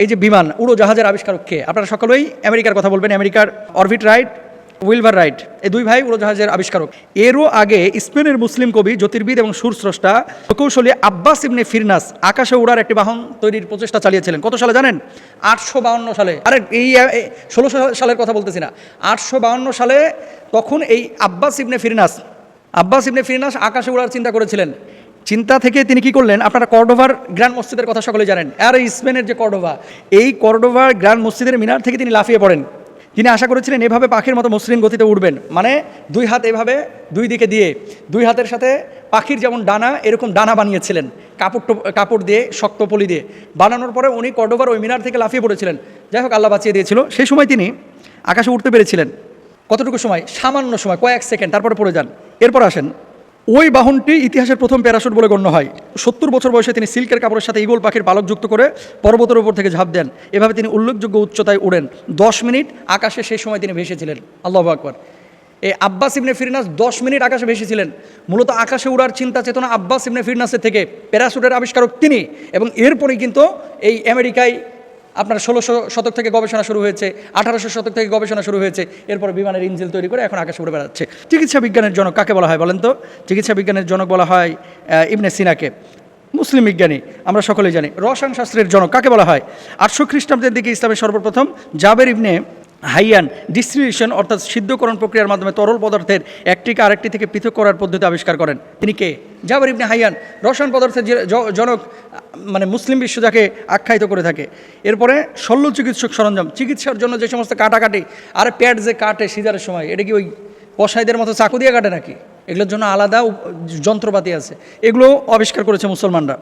এই যে বিমান উড়োজাহাজের আবিষ্কারক কে? আপনারা সকলেই আমেরিকার কথা বলবেন। আমেরিকার অরবিট রাইট, উইলবার রাইট, এই দুই ভাই উড়োজাহাজের আবিষ্কারক। এরও আগে স্পেনের মুসলিম কবি, জ্যোতির্বিদ এবং সুরস্রষ্টা প্রকৌশলী আব্বাস ইবনে ফিরনাস আকাশে উড়ার একটি বাহন তৈরির প্রচেষ্টা চালিয়েছিলেন। কত সালে জানেন? 852 সালে। আরে এই 1600 সালের কথা বলতেছি না, 852 সালে। তখন এই আব্বাস ইবনে ফিরনাস আকাশে উড়ার চিন্তা করেছিলেন। চিন্তা থেকে তিনি কি করলেন? আপনারা কর্ডোভার গ্র্যান্ড মসজিদের কথা সকলে জানেন। আর স্পেনের যে কর্ডোভা, এই কর্ডোভার গ্র্যান্ড মসজিদের মিনার থেকে তিনি লাফিয়ে পড়েন। তিনি আশা করেছিলেন এভাবে পাখির মতো মসৃণ গতিতে উঠবেন, মানে দুই হাত এভাবে দুই দিকে দিয়ে, দুই হাতের সাথে পাখির যেমন ডানা, এরকম ডানা বানিয়েছিলেন কাপড় দিয়ে, শক্ত পলি দিয়ে বানানোর পরে উনি কর্ডোভার ওই মিনার থেকে লাফিয়ে পড়েছিলেন। যাই হোক, আল্লাহ বাঁচিয়ে দিয়েছিল। সেই সময় তিনি আকাশে উঠতে পেরেছিলেন। কতটুকু সময়? সামান্য সময়, কয়েক সেকেন্ড, তারপরে পড়ে যান। এরপর আসেন, ওই বাহনটি ইতিহাসের প্রথম প্যারাশুট বলে গণ্য হয়। 70 বছর বয়সে তিনি সিল্কের কাপড়ের সাথে ঈগল পাখির পালক যুক্ত করে পর্বতের উপর থেকে ঝাঁপ দেন। এভাবে তিনি উল্লেখযোগ্য উচ্চতায় উড়েন। 10 মিনিট আকাশে সেই সময় তিনি ভেসেছিলেন। আল্লাহু আকবার। এই আব্বাস ইবনে ফিরনাস 10 মিনিট আকাশে ভেসেছিলেন। মূলত আকাশে উড়ার চিন্তা চেতনা আব্বাস ইবনে ফিরনাসের থেকে, প্যারাশুটের আবিষ্কারক তিনি। এবং এরপরেই কিন্তু এই আমেরিকায় আপনার 1600 শতক থেকে গবেষণা শুরু হয়েছে, 1800 শতক থেকে গবেষণা শুরু হয়েছে। এরপরে বিমানের ইঞ্জিন তৈরি করে এখন আকাশে উড়ে বেড়াচ্ছে। চিকিৎসা বিজ্ঞানের জনক কাকে বলা হয় বলেন তো? চিকিৎসা বিজ্ঞানের জনক বলা হয় ইবনে সিনাকে, মুসলিম বিজ্ঞানী, আমরা সকলেই জানি। রসায়ন শাস্ত্রের জনক কাকে বলা হয়? 800 খ্রিস্টাব্দের দিকে ইসলামের সর্বপ্রথম জাবের ইবনে হাইয়ান ডিস্টিলিউশন অর্থাৎ সিদ্ধকরণ প্রক্রিয়ার মাধ্যমে তরল পদার্থের একটিকে আরেকটি থেকে পৃথক করার পদ্ধতি আবিষ্কার করেন। তিনি কে? জাবের ইবনে হাইয়ান, রসায়ন পদার্থের জনক, মানে মুসলিম বিশ্ব যাকে আখ্যায়িত করে থাকে। এরপরে শল্য চিকিৎসক সরঞ্জাম, চিকিৎসার জন্য যে সমস্ত কাটাকাটি, আর প্যাড যে কাটে সিজারের সময়, এটা কি ওই কসাইদের মতো চাকু দিয়ে কাটে নাকি? এগুলোর জন্য আলাদা যন্ত্রপাতি আছে, এগুলো আবিষ্কার করেছে মুসলমানরা।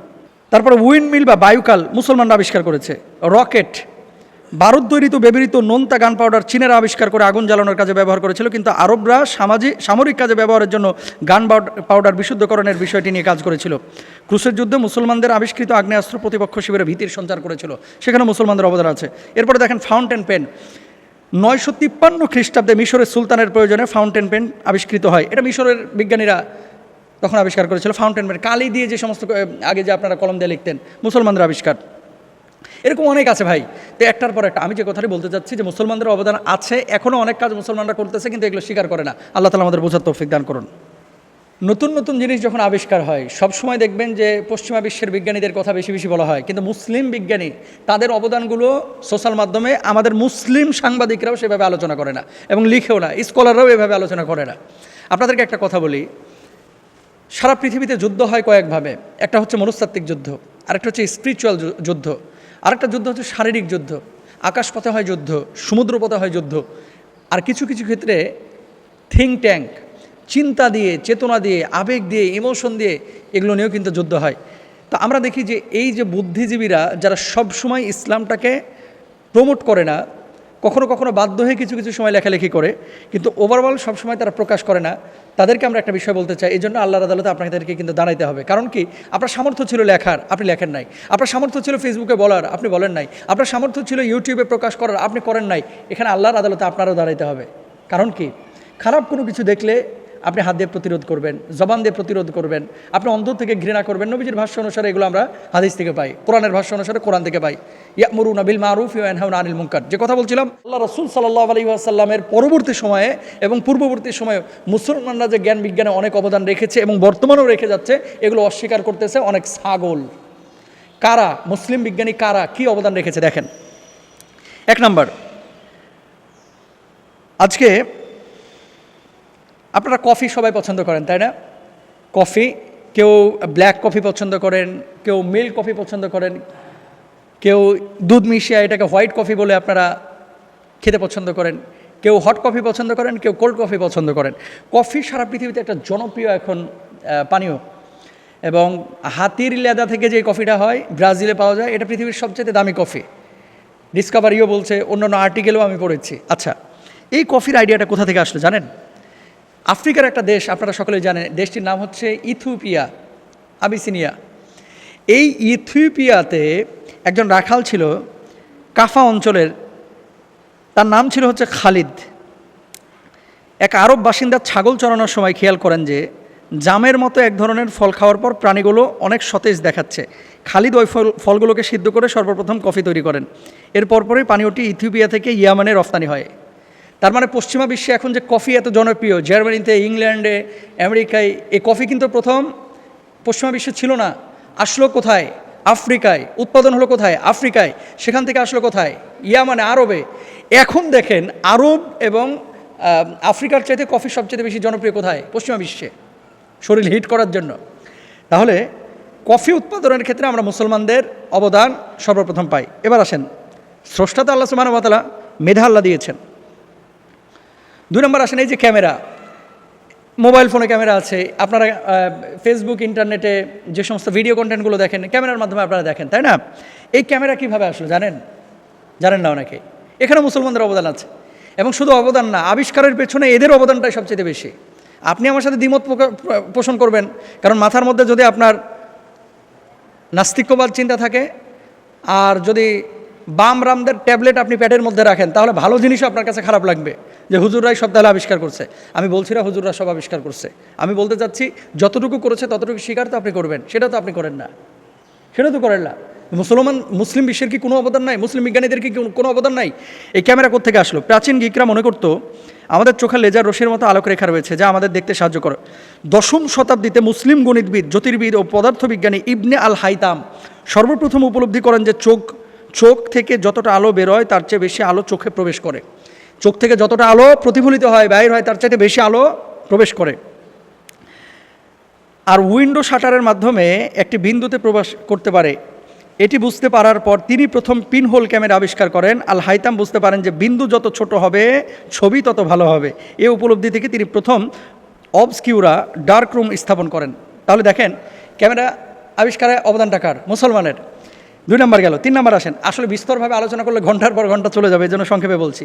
তারপরে উইন্ড মিল বা বায়ুকাল মুসলমানরা আবিষ্কার করেছে। রকেট, বারুদ তৈরিত ব্যবহৃত নোনতা গান পাউডার চীনেরা আবিষ্কার করে আগুন জ্বালানোর কাজে ব্যবহার করেছিল, কিন্তু আরবরা সামরিক কাজে ব্যবহারের জন্য গান পাউডার বিশুদ্ধকরণের বিষয়টি নিয়ে কাজ করেছিল। ক্রুসের যুদ্ধে মুসলমানদের আবিষ্কৃত আগ্নেয়াস্ত্র প্রতিপক্ষ শিবিরে ভীতির সঞ্চার করেছিল, সেখানে মুসলমানদের অবদান আছে। এরপরে দেখেন ফাউন্টেন পেন। 953 খ্রিস্টাব্দে মিশরের সুলতানের প্রয়োজনে ফাউন্টেন পেন আবিষ্কৃত হয়। এটা মিশরের বিজ্ঞানীরা তখন আবিষ্কার করেছিল। ফাউন্টেন পেন, কালি দিয়ে যে সমস্ত আগে যে আপনারা কলম দিয়ে লিখতেন, মুসলমানদের আবিষ্কার। এরকম অনেক আছে ভাই। তো একটার পর একটা আমি যে কথাটি বলতে চাচ্ছি যে মুসলমানদের অবদান আছে, এখনও অনেক কাজ মুসলমানরা করতেছে, কিন্তু এগুলো স্বীকার করে না। আল্লাহ তাআলা আমাদের বোঝার তৌফিক দান করুন। নতুন নতুন জিনিস যখন আবিষ্কার হয়, সবসময় দেখবেন যে পশ্চিমা বিশ্বের বিজ্ঞানীদের কথা বেশি বেশি বলা হয়, কিন্তু মুসলিম বিজ্ঞানী তাদের অবদানগুলো সোশ্যাল মাধ্যমে আমাদের মুসলিম সাংবাদিকরাও সেভাবে আলোচনা করে না, এবং লিখেও না, স্কলাররাও এভাবে আলোচনা করে না। আপনাদেরকে একটা কথা বলি, সারা পৃথিবীতে যুদ্ধ হয় কয়েকভাবে। একটা হচ্ছে মনস্তাত্ত্বিক যুদ্ধ, আরেকটা হচ্ছে স্পিরিচুয়াল যুদ্ধ, আরেকটা যুদ্ধ হচ্ছে শারীরিক যুদ্ধ। আকাশপথে হয় যুদ্ধ, সমুদ্রপথে হয় যুদ্ধ, আর কিছু কিছু ক্ষেত্রে থিঙ্ক ট্যাঙ্ক, চিন্তা দিয়ে, চেতনা দিয়ে, আবেগ দিয়ে, ইমোশন দিয়ে, এগুলো নিয়েও কিন্তু যুদ্ধ হয়। তো আমরা দেখি যে এই যে বুদ্ধিজীবীরা যারা সবসময় ইসলামটাকে প্রমোট করে না, কখনো কখনো বাধ্য হয়ে কিছু কিছু সময় লেখালেখি করে, কিন্তু ওভারঅল সবসময় তারা প্রকাশ করে না, তাদেরকে আমরা একটা বিষয় বলতে চাই। এই জন্য আল্লাহর আদালতে আপনাদেরকে কিন্তু দাঁড়াইতে হবে। কারণ কি? আপনার সামর্থ্য ছিল লেখার, আপনি লেখেন নাই। আপনার সামর্থ্য ছিল ফেসবুকে বলার, আপনি বলেন নাই। আপনার সামর্থ্য ছিল ইউটিউবে প্রকাশ করার, আপনি করেন নাই। এখানে আল্লাহর আদালতে আপনারও দাঁড়াইতে হবে। কারণ কি? খারাপ কোনো কিছু দেখলে আপনি হাত দিয়ে প্রতিরোধ করবেন, জবান দিয়ে প্রতিরোধ করবেন, আপনি অন্তর থেকে ঘৃণা করবেন। নবীজির ভাষ্য অনুসারে এগুলো আমরা হাদিস থেকে পাই, কোরআনের ভাষ্য অনুসারে কোরআন থেকে পাই। ইয়ামুরুনা বিল মারুফ ওয়া ইয়ানহাউনা আনিল মুনকার, যে কথা বলছিলাম, আল্লাহ রাসূল সাল্লাল্লাহু আলাইহি ওয়াসাল্লামের পরবর্তী সময়ে এবং পূর্ববর্তী সময়ে মুসলমানরা যে জ্ঞান বিজ্ঞানে অনেক অবদান রেখেছে এবং বর্তমানেও রেখে যাচ্ছে, এগুলো অস্বীকার করতেছে অনেক ছাগল। কারা? মুসলিম বিজ্ঞানী কারা, কি অবদান রেখেছে দেখেন। 1 নাম্বার, আজকে আপনারা কফি সবাই পছন্দ করেন, তাই না? কফি, কেউ ব্ল্যাক কফি পছন্দ করেন, কেউ মিল্ক কফি পছন্দ করেন, কেউ দুধ মিশিয়ে এটাকে হোয়াইট কফি বলে আপনারা খেতে পছন্দ করেন, কেউ হট কফি পছন্দ করেন, কেউ কোল্ড কফি পছন্দ করেন। কফি সারা পৃথিবীতে একটা জনপ্রিয় এখন পানীয়, এবং হাতির লেদা থেকে যে কফিটা হয় ব্রাজিলে পাওয়া যায়, এটা পৃথিবীর সবচেয়ে দামি কফি। ডিসকভারিও বলছে, অন্যান্য আর্টিকেলও আমি পড়েছি। আচ্ছা, এই কফির আইডিয়াটা কোথা থেকে আসলো জানেন? আফ্রিকার একটা দেশ, আপনারা সকলেই জানেন, দেশটির নাম হচ্ছে ইথিওপিয়া, আবিসিনিয়া। এই ইথিওপিয়াতে একজন রাখাল ছিল কাফা অঞ্চলের, তার নাম ছিল হচ্ছে খালিদ। এক আরব বাসিন্দা ছাগল চড়ানোর সময় খেয়াল করেন যে জামের মতো এক ধরনের ফল খাওয়ার পর প্রাণীগুলো অনেক সতেজ দেখাচ্ছে। খালিদ ওই ফলগুলোকে সিদ্ধ করে সর্বপ্রথম কফি তৈরি করেন। এর পরপরই পানীয়টি ইথিওপিয়া থেকে ইয়ামানে রফতানি হয়। তার মানে পশ্চিমা বিশ্বে এখন যে কফি এত জনপ্রিয়, জার্মানিতে, ইংল্যান্ডে, আমেরিকায়, এই কফি কিন্তু প্রথম পশ্চিমা বিশ্বে ছিল না। আসলো কোথায়? আফ্রিকায়। উৎপাদন হলো কোথায়? আফ্রিকায়। সেখান থেকে আসলো কোথায়? ইয়ামানে, আরবে। এখন দেখেন আরব এবং আফ্রিকার চাইতে কফি সবচেয়ে বেশি জনপ্রিয় কোথায়? পশ্চিমা বিশ্বে, শরীর হিট করার জন্য। তাহলে কফি উৎপাদনের ক্ষেত্রে আমরা মুসলমানদের অবদান সর্বপ্রথম পাই। এবার আসেন, স্রষ্টা তো আল্লাহ সুবহানাহু ওয়া তাআলা মেধা আল্লাহ দিয়েছেন। 2 নম্বর আসেন, এই যে ক্যামেরা, মোবাইল ফোনে ক্যামেরা আছে, আপনারা ফেসবুক, ইন্টারনেটে যে সমস্ত ভিডিও কন্টেন্টগুলো দেখেন ক্যামেরার মাধ্যমে আপনারা দেখেন, তাই না? এই ক্যামেরা কীভাবে আসলো জানেন? জানেন না অনেকে। এখানে মুসলমানদের অবদান আছে, এবং শুধু অবদান না, আবিষ্কারের পেছনে এদের অবদানটাই সবচেয়ে বেশি। আপনি আমার সাথে দ্বিমত পোষণ করবেন, কারণ মাথার মধ্যে যদি আপনার নাস্তিক্যবাদ চিন্তা থাকে, আর যদি বাম রামদের ট্যাবলেট আপনি পেটের মধ্যে রাখেন, তাহলে ভালো জিনিসও আপনার কাছে খারাপ লাগবে যে হুজুররাই সব তাহলে আবিষ্কার করছে। আমি বলছি না হুজুররা সব আবিষ্কার করছে, আমি বলতে চাচ্ছি যতটুকু করেছে ততটুকু স্বীকার তো আপনি করবেন, সেটা তো আপনি করেন না, সেটা তো করেন না। মুসলিম বিশ্বের কি কোনো অবদান নাই? মুসলিম বিজ্ঞানীদের কি কোনো অবদান নাই? এই ক্যামেরা কোত্থেকে আসলো? প্রাচীন গ্রিকরা মনে করতো আমাদের চোখে লেজার রশ্মির মতো আলোকরেখা রয়েছে যা আমাদের দেখতে সাহায্য করে। 10ম শতাব্দীতে মুসলিম গণিতবিদ, জ্যোতির্বিদ ও পদার্থবিজ্ঞানী ইবনে আল হাইতাম সর্বপ্রথম উপলব্ধি করেন যে চোখ থেকে যতটা আলো বেরোয় তার চেয়ে বেশি আলো চোখে প্রবেশ করে। চোখ থেকে যতটা আলো প্রতিফলিত হয়, বাইর হয়, তার চাইতে বেশি আলো প্রবেশ করে। আর উইন্ডো শাটারের মাধ্যমে একটি বিন্দুতে প্রবেশ করতে পারে। এটি বুঝতে পারার পর তিনি প্রথম পিনহোল ক্যামেরা আবিষ্কার করেন। আল হাইতাম বুঝতে পারেন যে বিন্দু যত ছোট হবে ছবি তত ভালো হবে। এই উপলব্ধি থেকে তিনি প্রথম অবস্কিউরা ডার্ক রুম স্থাপন করেন। তাহলে দেখেন ক্যামেরা আবিষ্কারে অবদানটা কার? মুসলমানের। 2 নম্বর গেল। 3 নম্বর আসেন, আসলে বিস্তরভাবে আলোচনা করলে ঘন্টার পর ঘন্টা চলে যাবে, এই জন্য সংক্ষেপে বলছি।